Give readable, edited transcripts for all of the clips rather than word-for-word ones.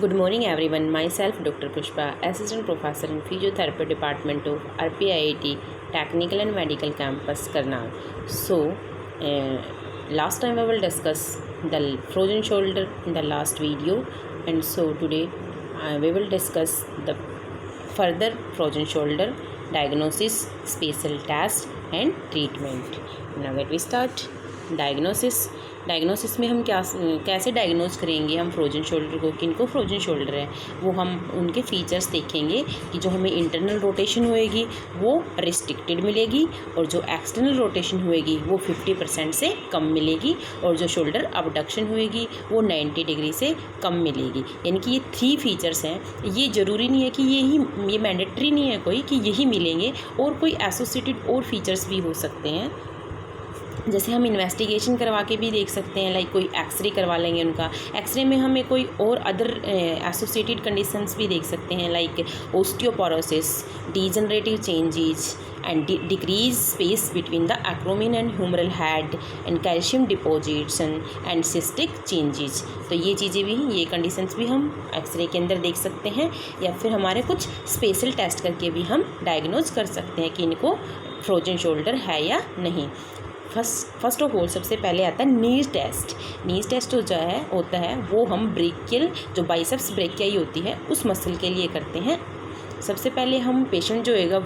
Good morning everyone. Myself Dr. Pushpa, Assistant Professor in Physiotherapy Department of RPIIT Technical and Medical Campus Karnal. So, last time I will discuss the frozen shoulder in the last video, and so today we will discuss the further frozen shoulder diagnosis, special test and treatment. Now let we start. Diagnosis में हम कैसे diagnose करेंगे हम frozen shoulder को, किनको frozen shoulder है वो हम उनके फीचर्स देखेंगे कि जो हमें इंटरनल रोटेशन होएगी वो रिस्ट्रिक्टेड मिलेगी और जो एक्सटर्नल रोटेशन होएगी वो 50% से कम मिलेगी और जो शोल्डर अबडक्शन होएगी वो 90 डिग्री से कम मिलेगी। यानी कि ये 3 फीचर्स हैं। ये ज़रूरी नहीं है कि ये मैंडेटरी नहीं है कोई कि यही मिलेंगे, और कोई एसोसिएटेड और फीचर्स भी हो सकते हैं। जैसे हम इन्वेस्टिगेशन करवा के भी देख सकते हैं, लाइक कोई एक्सरे करवा लेंगे उनका, एक्सरे में हमें कोई और अदर एसोसिएटेड कंडीशंस भी देख सकते हैं, like osteoporosis, degenerative changes and decrease space between the acromion and humeral head and calcium deposits and cystic changes. तो ये चीज़ें भी, ये कंडीशंस भी हम एक्सरे के अंदर देख सकते हैं, या फिर हमारे कुछ स्पेशल टेस्ट करके भी हम डायग्नोज कर सकते हैं कि इनको फ्रोजन शोल्डर है या नहीं। फर्स्ट ऑफ ऑल सबसे पहले आता है नीज टेस्ट। नीज टेस्ट जो होता है वो हम ब्रेकियल, जो बाइसेप्स ब्रेकियाई होती है उस मसल के लिए करते हैं। सबसे पहले हम पेशेंट जो होएगा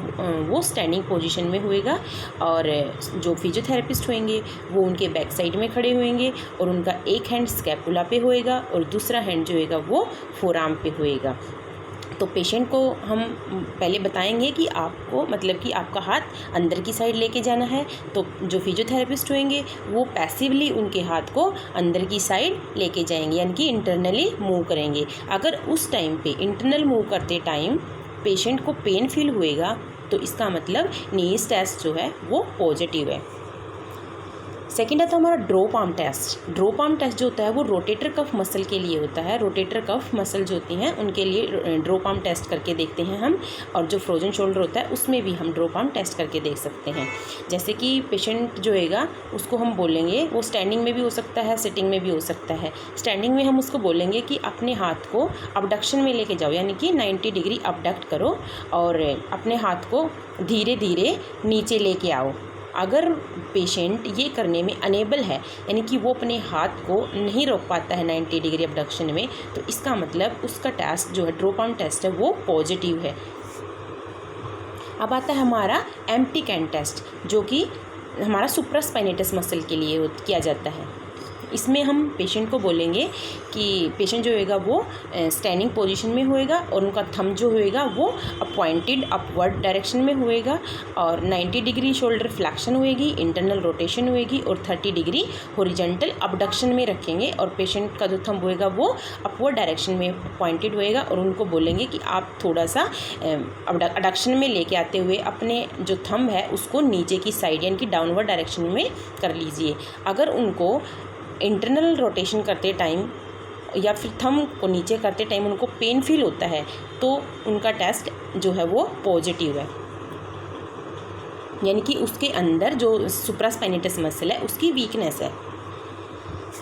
वो स्टैंडिंग पोजीशन में होएगा, और जो फिजियोथेरेपिस्ट होंगे वो उनके बैक साइड में खड़े होंगे और उनका एक हैंड स्कैपुला पे होएगा और दूसरा हैंड जो होएगा वो फोरआर्म पे होएगा। तो पेशेंट को हम पहले बताएंगे कि आपको, मतलब कि आपका हाथ अंदर की साइड लेके जाना है। तो जो फिजियोथेरेपिस्ट होंगे वो पैसिवली उनके हाथ को अंदर की साइड लेके जाएंगे, यानी कि इंटरनली मूव करेंगे। अगर उस टाइम पे इंटरनल मूव करते टाइम पेशेंट को पेन फील होएगा तो इसका मतलब नीज टेस्ट जो है वो पॉजिटिव है। सेकेंड आता है हमारा drop arm test. Drop arm test जो होता है वो रोटेटर कफ मसल के लिए होता है। रोटेटर कफ मसल जो होती हैं उनके लिए ड्रॉप आर्म टेस्ट करके देखते हैं हम, और जो फ्रोजन शोल्डर होता है उसमें भी हम ड्रॉप आर्म टेस्ट करके देख सकते हैं। जैसे कि पेशेंट जो होएगा उसको हम बोलेंगे, वो स्टैंडिंग में भी हो सकता है, सिटिंग में भी हो सकता है। स्टैंडिंग में हम उसको बोलेंगे कि अपने हाथ को अबडक्शन में लेके जाओ, यानी कि 90 डिग्री अबडक्ट करो और अपने हाथ को धीरे धीरे नीचे लेके आओ। अगर पेशेंट ये करने में अनेबल है, यानी कि वो अपने हाथ को नहीं रोक पाता है 90 डिग्री अबडक्शन में, तो इसका मतलब उसका टेस्ट जो है ड्रॉप आर्म टेस्ट है वो पॉजिटिव है। अब आता है हमारा एम्प्टी कैन टेस्ट, जो कि हमारा सुप्रास्पाइनेटस मसल के लिए किया जाता है। इसमें हम पेशेंट को बोलेंगे कि पेशेंट जो होएगा वो स्टैंडिंग पोजीशन में होएगा और उनका थंब जो होएगा वो अपॉइंटेड अपवर्ड डायरेक्शन में होएगा और 90 डिग्री शोल्डर फ्लैक्शन होएगी, इंटरनल रोटेशन होएगी और 30 डिग्री हॉरिजॉन्टल अबडक्शन में रखेंगे, और पेशेंट का जो थंब होएगा वो अपवर्ड डायरेक्शन में पॉइंटेड होएगा, और उनको बोलेंगे कि आप थोड़ा सा अडक्शन में लेके आते हुए अपने जो थंब है उसको नीचे की साइड यानी कि डाउनवर्ड डायरेक्शन में कर लीजिए। अगर उनको इंटरनल रोटेशन करते टाइम या फिर थंब को नीचे करते टाइम उनको पेन फील होता है तो उनका टेस्ट जो है वो पॉजिटिव है, यानी कि उसके अंदर जो सुप्रास्पाइनेटस मसल है उसकी वीकनेस है।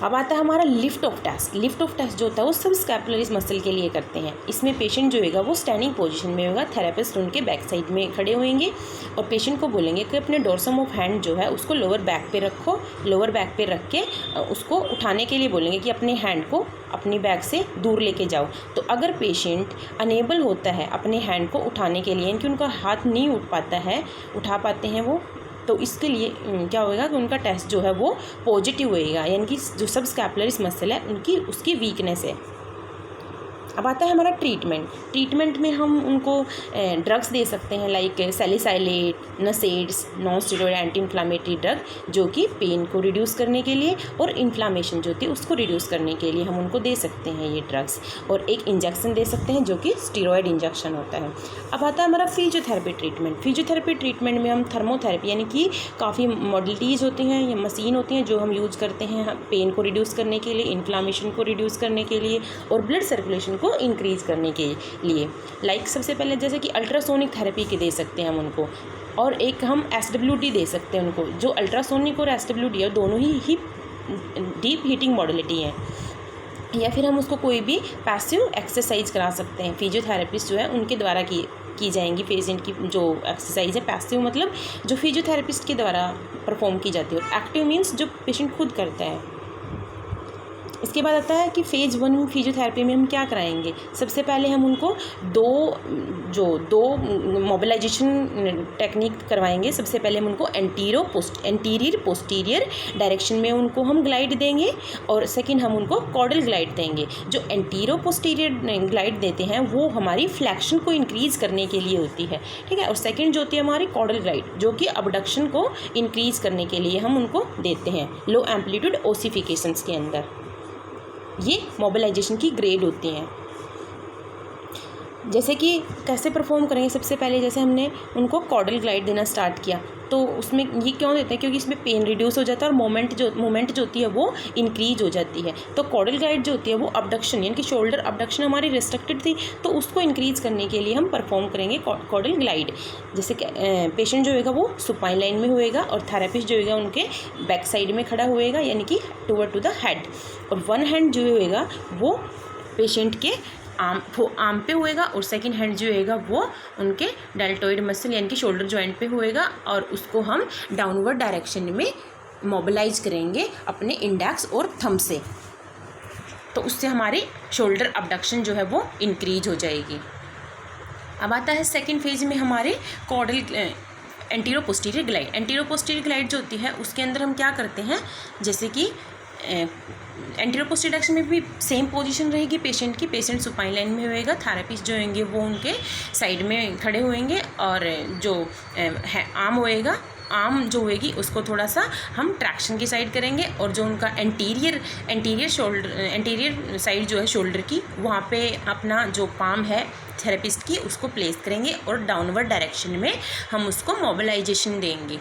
अब आता है हमारा lift off test. Lift off test जो होता है वो सब स्कैपुलरिस मसल के लिए करते हैं। इसमें पेशेंट जो होगा वो स्टैंडिंग पोजीशन में होगा, थेरेपिस्ट उनके बैक साइड में खड़े होंगे और पेशेंट को बोलेंगे कि अपने डोर्सम ऑफ हैंड जो है उसको लोअर बैक पे रखो। लोअर बैक पे रख के उसको उठाने के लिए बोलेंगे कि अपने हैंड को अपनी बैक से दूर लेके जाओ। तो अगर पेशेंट अनेबल होता है अपने हैंड को उठाने के लिए, यानी कि उनका हाथ नहीं उठा पाते हैं वो, तो इसके लिए क्या होएगा कि उनका टेस्ट जो है वो पॉजिटिव होएगा, यानी कि जो सब स्कैपुलरिस मसल है उसकी वीकनेस है। अब आता है हमारा ट्रीटमेंट में हम उनको ड्रग्स दे सकते हैं, like salicylate, NSAIDs, non steroid anti inflammatory drug, जो कि पेन को रिड्यूस करने के लिए और इन्फ्लामेशन जो होती है उसको रिड्यूस करने के लिए हम उनको दे सकते हैं ये ड्रग्स, और एक इंजेक्शन दे सकते हैं जो कि स्टेरॉयड इंजेक्शन होता है। अब आता है हमारा फिजियोथेरेपी ट्रीटमेंट। फिजियोथेरेपी ट्रीटमेंट में हम थर्मोथेरेपी, यानी कि काफ़ी मॉडलिटीज़ होती हैं या मशीन होती हैं जो हम यूज़ करते हैं पेन को रिड्यूस करने के लिए, इन्फ्लामेशन को रिड्यूस करने के लिए और ब्लड सर्कुलेशन को इंक्रीज़ करने के लिए। लाइक सबसे पहले जैसे कि अल्ट्रासोनिक थेरेपी के दे सकते हैं हम उनको, और एक हम SWD दे सकते हैं उनको। जो अल्ट्रासोनिक और SWD है दोनों ही डीप हीटिंग मॉडलिटी है। या फिर हम उसको कोई भी पैसिव एक्सरसाइज करा सकते हैं। फिजियोथेरेपिस्ट जो है उनके द्वारा की जाएंगी पेशेंट की जो एक्सरसाइज है। पैसिव मतलब जो फिजियोथेरेपिस्ट के द्वारा परफॉर्म की जाती है, और एक्टिव मीन्स जो पेशेंट खुद करता है। इसके बाद आता है कि फेज़ 1 में फिजियोथेरेपी में हम क्या कराएंगे। सबसे पहले हम उनको दो मोबिलाइजेशन टेक्निक करवाएंगे। सबसे पहले हम उनको एंटीरियर पोस्टीरियर डायरेक्शन में उनको हम ग्लाइड देंगे, और सेकंड हम उनको कॉर्डल ग्लाइड देंगे। जो एंटीरियर पोस्टीरियर ग्लाइड देते हैं वो हमारी फ्लैक्शन को इंक्रीज़ करने के लिए होती है, ठीक है। और सेकेंड जो होती है हमारी कॉर्डल ग्लाइड, जो कि अबडक्शन को इंक्रीज़ करने के लिए हम उनको देते हैं लो एम्पलीट्यूड ओसिफिकेशंस के अंदर। ये मोबिलाइजेशन की ग्रेड होती हैं। जैसे कि कैसे परफॉर्म करेंगे, सबसे पहले जैसे हमने उनको कॉर्डल ग्लाइड देना स्टार्ट किया, तो उसमें ये क्यों देते हैं, क्योंकि इसमें पेन रिड्यूस हो जाता है और मोमेंट जो होती है वो इंक्रीज हो जाती है। तो कॉर्डल ग्लाइड जो होती है वो अबडक्शन यानी कि शोल्डर अबडक्शन हमारी रिस्ट्रिक्टेड थी, तो उसको इंक्रीज करने के लिए हम परफॉर्म करेंगे कॉर्डल ग्लाइड। जैसे कि पेशेंट जो होगा वो सुपाइन लाइन में होएगा, और थेरेपिस्ट जो होगा उनके बैक साइड में खड़ा होएगा यानी कि टूवर्ड टू द हेड, और वन हैंड जो होएगा वो पेशेंट के आर्म पे होएगा, और सेकंड हैंड जो होएगा वो उनके डेल्टोइड मसल यानी कि शोल्डर जॉइंट पे होएगा, और उसको हम डाउनवर्ड डायरेक्शन में मोबिलाइज करेंगे अपने इंडेक्स और थंब से। तो उससे हमारी शोल्डर अबडक्शन जो है वो इंक्रीज हो जाएगी। अब आता है सेकंड फेज में हमारे caudal antero posterior glide. Antero posterior glide जो होती है उसके अंदर हम क्या करते हैं, जैसे कि एंटीरियर पोस्टीरियर डायरेक्शन में भी सेम पोजीशन रहेगी पेशेंट की। पेशेंट सुपाइन लाइन में होएगा, थेरेपिस्ट जो होंगे वो उनके साइड में खड़े होंगे, और जो आर्म होएगा, आर्म जो होएगी उसको थोड़ा सा हम ट्रैक्शन की साइड करेंगे, और जो उनका एंटीरियर साइड जो है शोल्डर की, वहाँ पे अपना जो पाम है थेरेपिस्ट की उसको प्लेस करेंगे, और डाउनवर्ड डायरेक्शन में हम उसको मोबिलाइजेशन देंगे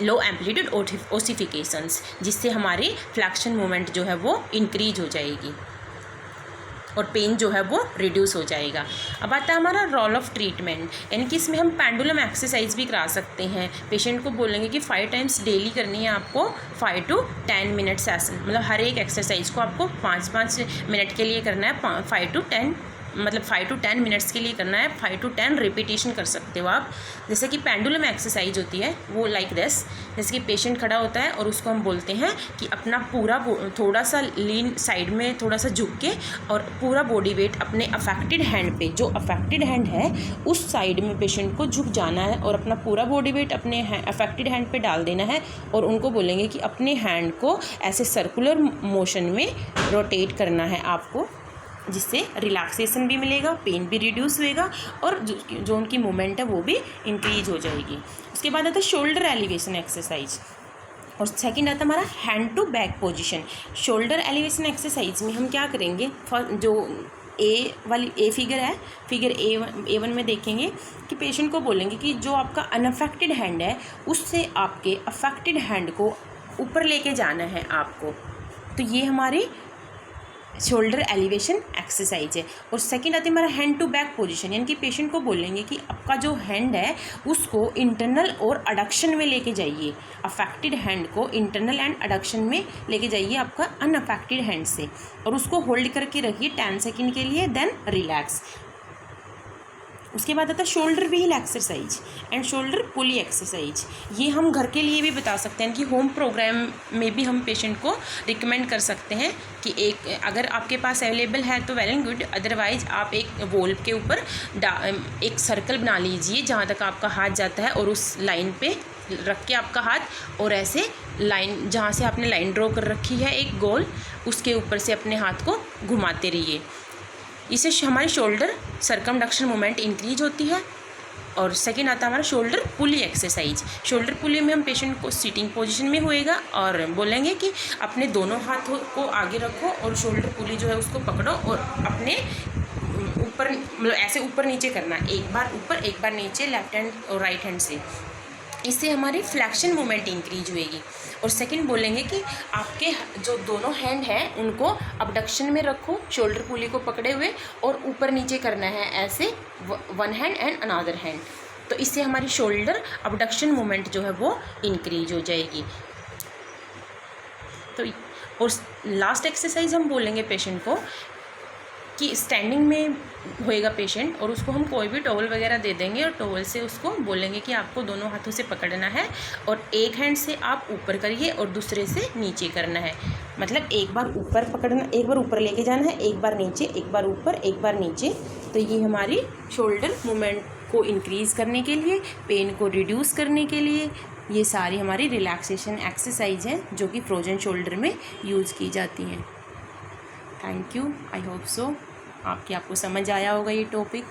लो एम्पलीट्यूड ओसिफिकेशंस, जिससे हमारी फ्लैक्शन मूवमेंट जो है वो इंक्रीज हो जाएगी और पेन जो है वो रिड्यूस हो जाएगा। अब आता है हमारा रोल ऑफ ट्रीटमेंट, यानी कि इसमें हम पेंडुलम एक्सरसाइज भी करा सकते हैं। पेशेंट को बोलेंगे कि 5 टाइम्स डेली करनी है आपको, 5 to 10 मिनट सेशन, मतलब हर एक एक्सरसाइज को आपको 5-5 मिनट के लिए करना है, 5 to 10 मिनट्स के लिए करना है। 5 to 10 रिपीटेशन कर सकते हो आप। जैसे कि पेंडुलम एक्सरसाइज होती है वो लाइक दिस, जैसे कि पेशेंट खड़ा होता है और उसको हम बोलते हैं कि अपना पूरा थोड़ा सा लीन साइड में थोड़ा सा झुक के, और पूरा बॉडी वेट अपने अफेक्टेड हैंड पे, जो अफेक्टेड हैंड है उस साइड में पेशेंट को झुक जाना है, और अपना पूरा बॉडी वेट अपने अफेक्टेड हैंड पे डाल देना है, और उनको बोलेंगे कि अपने हैंड को ऐसे सर्कुलर मोशन में रोटेट करना है आपको, जिससे रिलैक्सेशन भी मिलेगा, पेन भी रिड्यूस होएगा, और जो उनकी मूवमेंट है वो भी इंक्रीज हो जाएगी। उसके बाद आता है शोल्डर एलिवेशन एक्सरसाइज, और सेकंड आता है हमारा hand to back position. Shoulder elevation exercise में हम क्या करेंगे, जो ए फिगर है, फिगर A1 में देखेंगे कि पेशेंट को बोलेंगे कि जो आपका अनअफेक्टेड हैंड है उससे आपके अफेक्टेड हैंड को ऊपर लेके जाना है आपको। तो ये हमारी शोल्डर एलिवेशन एक्सरसाइज है। और सेकंड आती है हमारा हैंड टू बैक पोजीशन, यानी कि पेशेंट को बोलेंगे कि आपका जो हैंड है उसको इंटरनल और अडक्शन में लेके जाइए, अफेक्टेड हैंड को इंटरनल एंड अडक्शन में लेके जाइए आपका अनअफेक्टेड हैंड से, और उसको होल्ड करके रखिए 10 सेकेंड के लिए, देन रिलैक्स। उसके बाद आता है shoulder wheel exercise and shoulder pulley exercise. ये हम घर के लिए भी बता सकते हैं कि होम प्रोग्राम में भी हम पेशेंट को रिकमेंड कर सकते हैं कि एक अगर आपके पास अवेलेबल है तो वेल एंड गुड, अदरवाइज आप एक वॉल के ऊपर एक सर्कल बना लीजिए जहाँ तक आपका हाथ जाता है, और उस लाइन पे रख के आपका हाथ, और ऐसे लाइन जहाँ से आपने लाइन ड्रॉ कर रखी है एक गोल, उसके ऊपर से अपने हाथ को घुमाते रहिए। इससे हमारी शोल्डर सर्कमडक्शन मूवमेंट इंक्रीज होती है। और सेकेंड आता है हमारा शोल्डर पुली एक्सरसाइज। शोल्डर पुली में हम पेशेंट को सीटिंग पोजीशन में होएगा और बोलेंगे कि अपने दोनों हाथों को आगे रखो और शोल्डर पुली जो है उसको पकड़ो, और अपने ऊपर मतलब ऐसे ऊपर नीचे करना, एक बार ऊपर एक बार नीचे, लेफ्ट हैंड और राइट हैंड से। इससे हमारी फ्लैक्शन मूवमेंट इंक्रीज होएगी। और सेकंड बोलेंगे कि आपके जो दोनों हैंड हैं उनको अबडक्शन में रखो, शोल्डर पुली को पकड़े हुए, और ऊपर नीचे करना है ऐसे, one hand and another hand. तो इससे हमारी शोल्डर अबडक्शन मूवमेंट जो है वो इंक्रीज हो जाएगी। तो और लास्ट एक्सरसाइज हम बोलेंगे पेशेंट को कि स्टैंडिंग में होएगा पेशेंट, और उसको हम कोई भी टॉवल वगैरह दे देंगे और टॉवल से उसको बोलेंगे कि आपको दोनों हाथों से पकड़ना है और एक हैंड से आप ऊपर करिए और दूसरे से नीचे करना है। मतलब एक बार ऊपर पकड़ना, एक बार ऊपर लेके जाना है, एक बार नीचे, एक बार ऊपर, एक बार नीचे। तो ये हमारी शोल्डर मूवमेंट को इंक्रीज़ करने के लिए, पेन को रिड्यूस करने के लिए, ये सारी हमारी रिलैक्सेशन एक्सरसाइज हैं जो कि फ्रोजन शोल्डर में यूज़ की जाती हैं। Thank you, I hope so आपको समझ आया होगा ये टॉपिक।